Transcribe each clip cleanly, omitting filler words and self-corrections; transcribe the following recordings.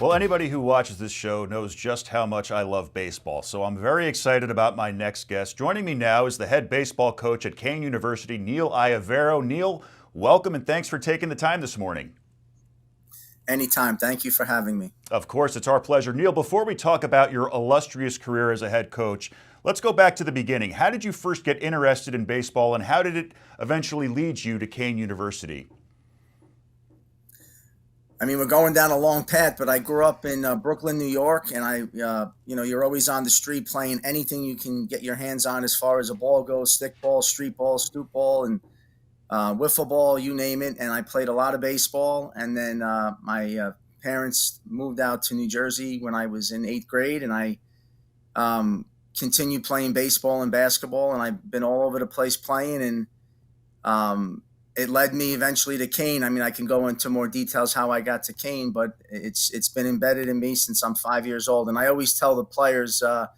Well, anybody who watches this show knows just how much I love baseball, so I'm very excited about my next guest. Joining me now is the head baseball coach at Kean University, Neil Ioviero. Neil, welcome and thanks for taking the time this morning. Anytime. Thank you for having me. Of course, it's our pleasure. Neil, before we talk about your illustrious career as a head coach, let's go back to the beginning. How did you first get interested in baseball, and how did it eventually lead you to Kean University? I mean, we're going down a long path, but I grew up in Brooklyn, New York, and you're always on the street playing anything you can get your hands on as far as a ball goes, stick ball, street ball, stoop ball, and wiffle ball, you name it. And I played a lot of baseball. And then my parents moved out to New Jersey when I was in 8th grade, and I continued playing baseball and basketball, and I've been all over the place playing, and it led me eventually to Kean. I mean, I can go into more details how I got to Kean, but it's been embedded in me since I'm 5 years old. And I always tell the players, I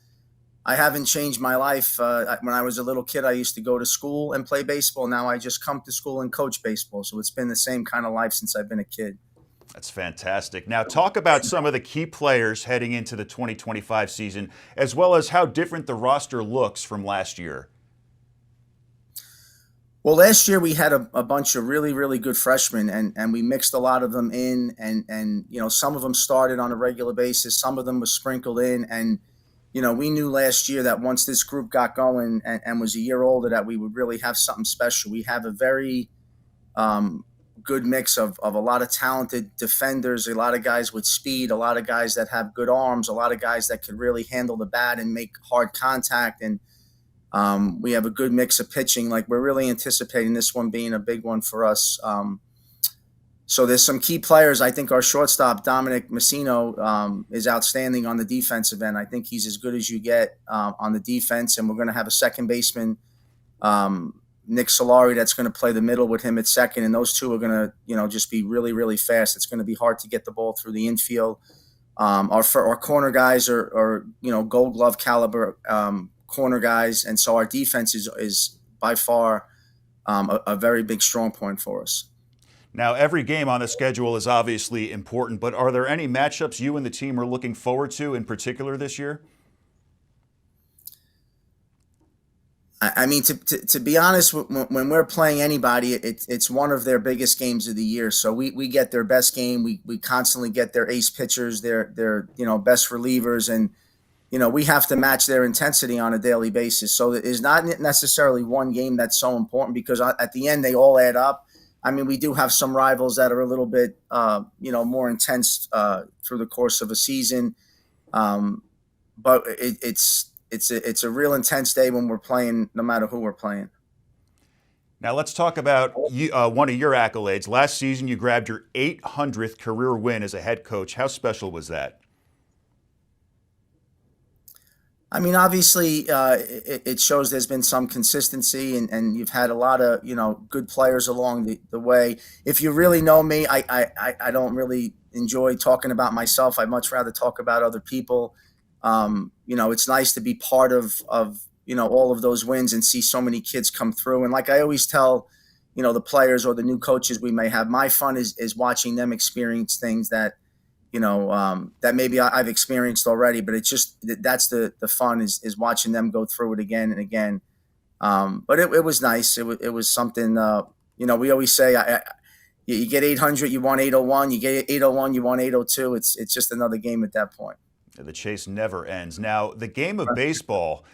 haven't changed my life. When I was a little kid, I used to go to school and play baseball. Now I just come to school and coach baseball. So it's been the same kind of life since I've been a kid. That's fantastic. Now, talk about some of the key players heading into the 2025 season, as well as how different the roster looks from last year. Well, last year we had a bunch of really, really good freshmen, and we mixed a lot of them in, and some of them started on a regular basis, some of them were sprinkled in, and we knew last year that once this group got going and was a year older, that we would really have something special. We have a very good mix of a lot of talented defenders, a lot of guys with speed, a lot of guys that have good arms, a lot of guys that can really handle the bat and make hard contact, and we have a good mix of pitching. Like, we're really anticipating this one being a big one for us. So there's some key players. I think our shortstop, Dominic Messino, is outstanding on the defensive end. I think he's as good as you get on the defense. And we're going to have a second baseman, Nick Solari, that's going to play the middle with him at second. And those two are going to, just be really, really fast. It's going to be hard to get the ball through the infield. Our corner guys are Gold Glove caliber corner guys, and so our defense is by far a very big strong point for us. Now, every game on the schedule is obviously important, but are there any matchups you and the team are looking forward to in particular this year? I mean, to be honest, when we're playing anybody, it's one of their biggest games of the year. So we get their best game. We constantly get their ace pitchers, their best relievers, and we have to match their intensity on a daily basis. So it's not necessarily one game that's so important, because at the end they all add up. I mean, we do have some rivals that are a little bit, more intense through the course of a season, but it's a real intense day when we're playing, no matter who we're playing. Now let's talk about one of your accolades. Last season, you grabbed your 800th career win as a head coach. How special was that? I mean, obviously, it shows there's been some consistency, and you've had a lot of good players along the way. If you really know me, I don't really enjoy talking about myself. I'd much rather talk about other people. It's nice to be part of all of those wins and see so many kids come through. And like I always tell the players or the new coaches we may have, my fun is watching them experience things that that maybe I've experienced already, but it's just that's the fun is watching them go through it again and again. But it was nice. It was something. We always say, you get 800, you want 801. You get 801, you want 802. It's just another game at that point. The chase never ends. Now, the game of baseball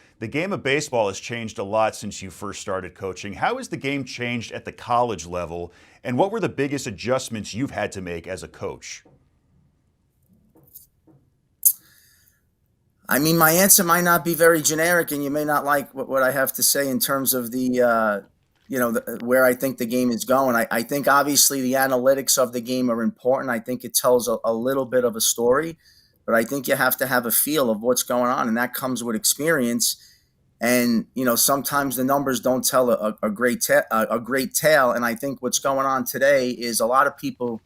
has changed a lot since you first started coaching. How has the game changed at the college level, and what were the biggest adjustments you've had to make as a coach? I mean, my answer might not be very generic, and you may not like what I have to say in terms of where I think the game is going. I think obviously the analytics of the game are important. I think it tells a little bit of a story, but I think you have to have a feel of what's going on, and that comes with experience. And sometimes the numbers don't tell a great tale. And I think what's going on today is a lot of people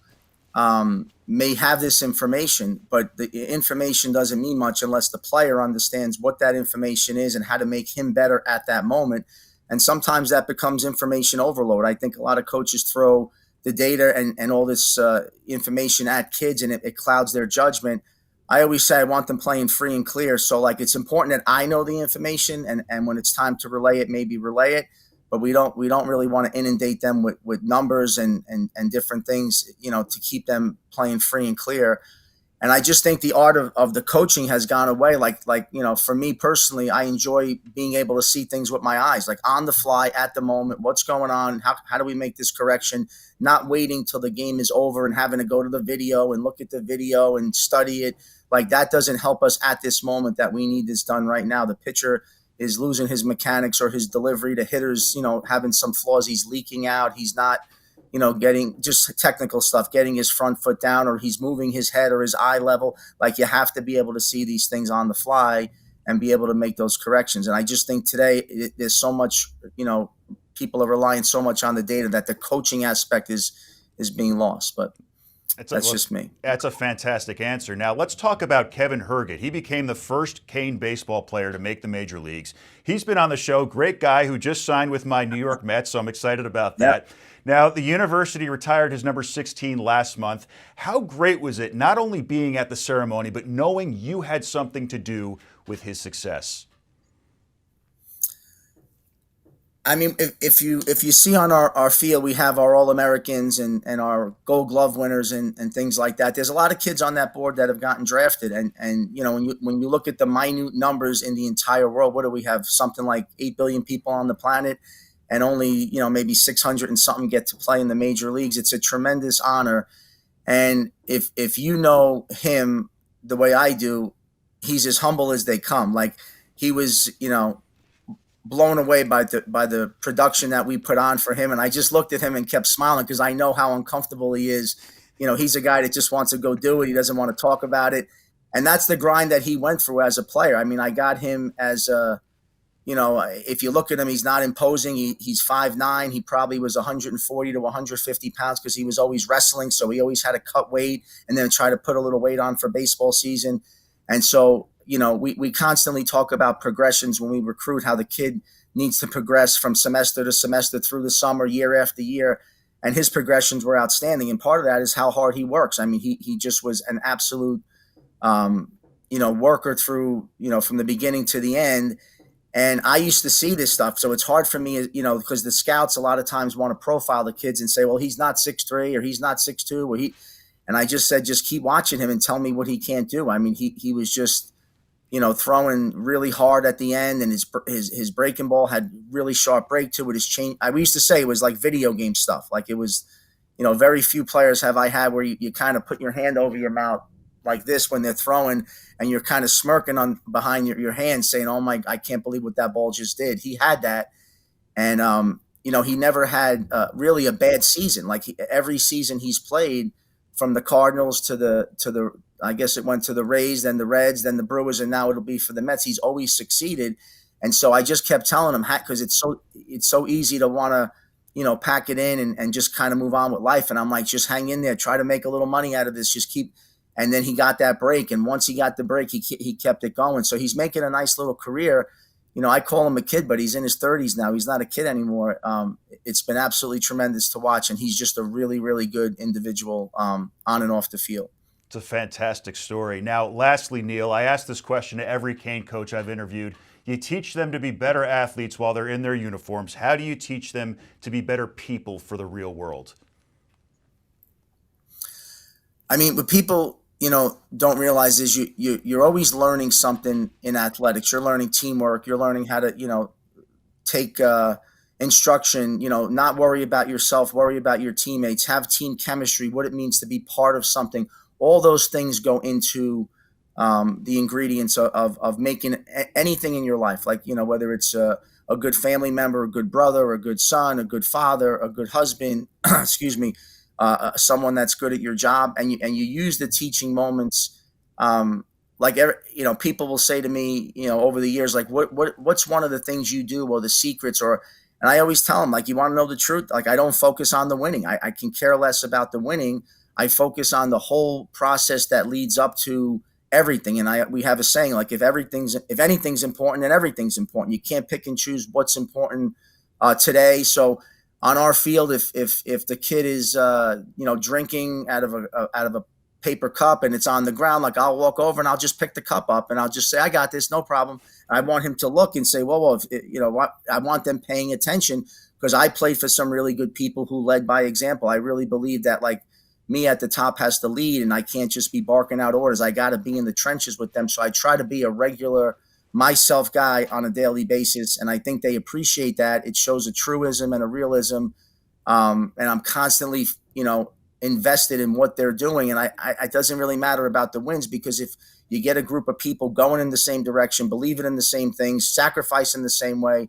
may have this information, but the information doesn't mean much unless the player understands what that information is and how to make him better at that moment. And sometimes that becomes information overload. I think a lot of coaches throw the data and all this information at kids, and it clouds their judgment. I always say I want them playing free and clear. So like it's important that I know the information, and when it's time to relay it, maybe relay it. But we don't really want to inundate them with numbers and different things, to keep them playing free and clear. And I just think the art of the coaching has gone away. For me personally, I enjoy being able to see things with my eyes, like on the fly at the moment, what's going on, how do we make this correction, not waiting till the game is over and having to go to the video and look at the video and study it. Like that doesn't help us at this moment that we need this done right now. The pitcher is losing his mechanics or his delivery. The hitter's, having some flaws. He's leaking out. He's not, getting just technical stuff, getting his front foot down, or he's moving his head or his eye level. Like you have to be able to see these things on the fly and be able to make those corrections. And I just think today there's so much, people are relying so much on the data that the coaching aspect is being lost. But that's just me. That's a fantastic answer. Now let's talk about Kevin Herget. He became the first Kean baseball player to make the major leagues. He's been on the show. Great guy who just signed with my New York Mets, so I'm excited about that. Yep. Now, the university retired his number 16 last month. How great was it not only being at the ceremony, but knowing you had something to do with his success? I mean, if you see on our field, we have our All-Americans and our Gold Glove winners and things like that. There's a lot of kids on that board that have gotten drafted, and when you look at the minute numbers in the entire world, what do we have? Something like 8 billion people on the planet, and only maybe 600 and something get to play in the major leagues. It's a tremendous honor, and if you know him the way I do, he's as humble as they come. Like he was, blown away by the production that we put on for him. And I just looked at him and kept smiling because I know how uncomfortable he is. He's a guy that just wants to go do it. He doesn't want to talk about it. And that's the grind that he went through as a player. I mean, I got him as if you look at him, he's not imposing. He's 5'9". He probably was 140 to 150 pounds because he was always wrestling. So he always had to cut weight and then try to put a little weight on for baseball season. And so, we constantly talk about progressions when we recruit, how the kid needs to progress from semester to semester through the summer, year after year. And his progressions were outstanding. And part of that is how hard he works. I mean, he just was an absolute, worker through, from the beginning to the end. And I used to see this stuff. So it's hard for me, because the scouts a lot of times want to profile the kids and say, well, he's not 6'3" or he's not 6'2", or and I just said, just keep watching him and tell me what he can't do. I mean, he was just, throwing really hard at the end, and his breaking ball had really sharp break to it. His change, we used to say it was like video game stuff. Like it was, very few players have I had where you kind of put your hand over your mouth like this when they're throwing, and you're kind of smirking on behind your hand saying, oh my, I can't believe what that ball just did. He had that. And, he never had really a bad season. Like every season he's played, from the Cardinals to the I guess it went to the Rays, then the Reds, then the Brewers, and now it'll be for the Mets. He's always succeeded. And so I just kept telling him, because it's so easy to want to, pack it in and just kind of move on with life. And I'm like, just hang in there, try to make a little money out of this, just keep. And then he got that break. And once he got the break, he kept it going. So he's making a nice little career. I call him a kid, but he's in his 30s now. He's not a kid anymore. It's been absolutely tremendous to watch, and he's just a really, really good individual on and off the field. It's a fantastic story. Now, lastly, Neil, I ask this question to every Kean coach I've interviewed. You teach them to be better athletes while they're in their uniforms. How do you teach them to be better people for the real world? I mean, what people don't realize is you're always learning something in athletics. You're learning teamwork. You're learning how to take instruction. Not worry about yourself. Worry about your teammates. Have team chemistry. What it means to be part of something. All those things go into the ingredients of making anything in your life. Like whether it's a good family member, a good brother, a good son, a good father, a good husband. excuse me. Someone that's good at your job, and you use the teaching moments. People will say to me, over the years, like, what's one of the things you do, or the secrets, and I always tell them, like, you want to know the truth? Like, I don't focus on the winning. I can care less about the winning. I focus on the whole process that leads up to everything. And we have a saying, like, if anything's important, then everything's important. You can't pick and choose what's important today. So on our field, if the kid is drinking out of a paper cup and it's on the ground, like I'll walk over and I'll just pick the cup up and I'll just say, I got this, no problem. I want him to look and say, well, what I want them paying attention, because I played for some really good people who led by example. I really believe that, like, me at the top has to lead, and I can't just be barking out orders. I got to be in the trenches with them. So I try to be a regular myself guy on a daily basis, and I think they appreciate that. It shows a truism and a realism, and I'm constantly, invested in what they're doing. And it doesn't really matter about the wins, because if you get a group of people going in the same direction, believing in the same things, sacrificing the same way,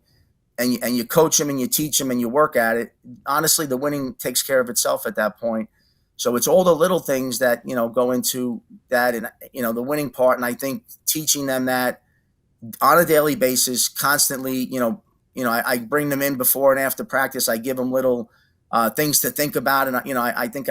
and you coach them and you teach them and you work at it, honestly, the winning takes care of itself at that point. So it's all the little things that, go into that, and, the winning part. And I think teaching them that on a daily basis, constantly, I bring them in before and after practice. I give them little things to think about. And, I think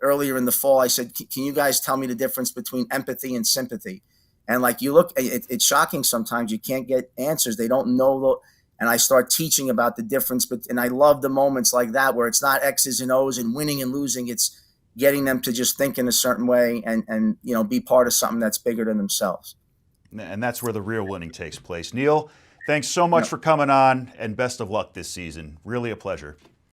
earlier in the fall, I said, can you guys tell me the difference between empathy and sympathy? And like, you look, it's shocking sometimes. You can't get answers. They don't know. And I start teaching about the difference. And I love the moments like that, where it's not X's and O's and winning and losing. It's getting them to just think in a certain way and be part of something that's bigger than themselves. And that's where the real winning takes place. Neil, thanks so much for coming on, and best of luck this season. Really a pleasure.